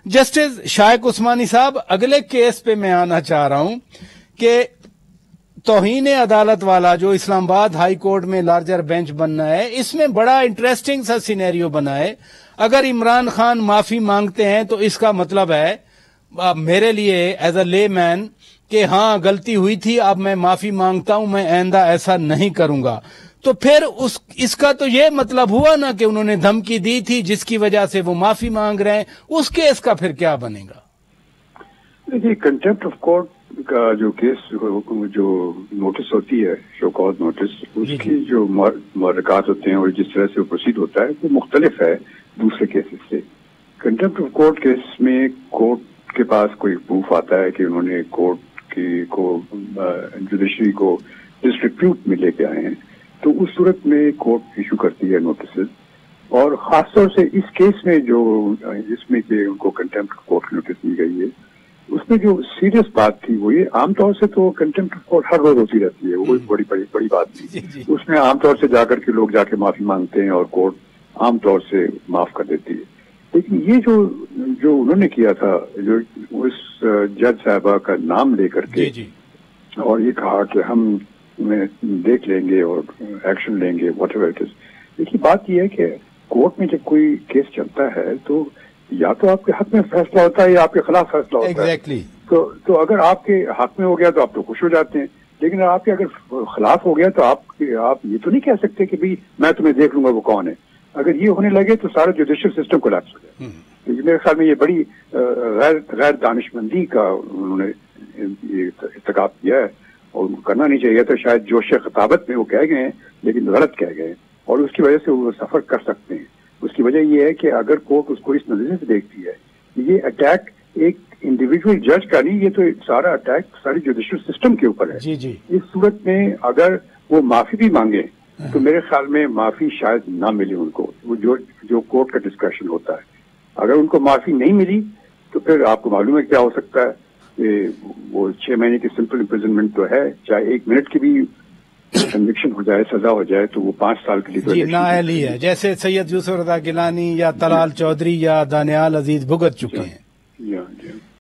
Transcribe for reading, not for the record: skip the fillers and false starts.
Justice शाइक उस्मानी साहब, अगले case पे मैं आना चाह रहा हूं कि तौहीन अदालत वाला जो इस्लामाबाद हाई कोर्ट में लार्जर बेंच बनना है, इसमें बड़ा इंटरेस्टिंग सा सिनेरियो बना है। अगर इमरान खान माफी मांगते हैं तो इसका मतलब है मेरे लिए एज अ ले मैन कि हाँ गलती हुई थी, अब मैं माफी मांगता हूं, मैं आइंदा ऐसा नहीं करूंगा। तो फिर इसका तो ये मतलब हुआ ना कि उन्होंने धमकी दी थी जिसकी वजह से वो माफी मांग रहे हैं। उस केस का फिर क्या बनेगा? देखिए, कंटेम्प्ट ऑफ कोर्ट का जो केस जो नोटिस होती है, शो कॉज नोटिस, उसकी जो मुहर्रिकात होते हैं और जिस तरह से वो प्रोसीड होता है वो मुख्तलिफ है दूसरे केसेस से। कंटेम्प्ट ऑफ कोर्ट केस में कोर्ट के पास कोई प्रूफ आता है कि उन्होंने कोर्ट को जुडिशरी को डिसरिप्यूट में लेके आए हैं, तो उस सूरत में कोर्ट इशू करती है नोटिस। और खासतौर से इस केस में जो जिसमें कि उनको कंटेम्प्ट ऑफ कोर्ट की नोटिस दी गई है, उसमें जो सीरियस बात थी वो ये, आमतौर से तो कंटेम्प्ट ऑफ कोर्ट हर रोज होती रहती है, वो बड़ी बात नहीं। उसमें आमतौर से जाकर के लोग जाके माफी मांगते हैं और कोर्ट आमतौर से माफ कर देती है। लेकिन ये जो उन्होंने किया था, जो उस जज साहबा का नाम लेकर के और ये कहा कि हम देख लेंगे और एक्शन लेंगे व्हाट एवर इट इज। देखिए, बात यह है कि कोर्ट में जब कोई केस चलता है तो या तो आपके हक में फैसला होता है या आपके खिलाफ फैसला होता है। तो अगर आपके हक में हो गया तो आप तो खुश हो जाते हैं, लेकिन आपके अगर खिलाफ हो गया तो आप ये तो नहीं कह सकते कि भाई मैं तुम्हें देख लूंगा वो कौन है। अगर ये होने लगे तो सारा जुडिशियल सिस्टम कोलैप्स हो जाए। तो मेरे ख्याल में ये बड़ी गैर दानिशमंदी का उन्होंने इर्तिकाब किया है और उनको करना नहीं चाहिए था। शायद जोश खिताबत में वो कह गए हैं लेकिन गलत कह गए और उसकी वजह से वो सफर कर सकते हैं। उसकी वजह ये है कि अगर कोर्ट उसको इस नजरिए से देखती है, ये अटैक एक इंडिविजुअल जज का नहीं, ये तो सारा अटैक सारी जुडिशियल सिस्टम के ऊपर है। इस सूरत में अगर वो माफी भी मांगे तो मेरे ख्याल में माफी शायद ना मिले उनको, वो जो कोर्ट का डिस्कशन होता है। अगर उनको माफी नहीं मिली तो फिर आपको मालूम है क्या हो सकता है कि वो 6 महीने की सिंपल इम्प्रिजनमेंट तो है, चाहे 1 मिनट की भी कन्विक्शन हो जाए, सजा हो जाए, तो वो 5 साल के लिए तो नाअहली है, जैसे सैयद यूसुफ रजा गिलानी या तलाल चौधरी या दानियाल अजीज भुगत चुके हैं।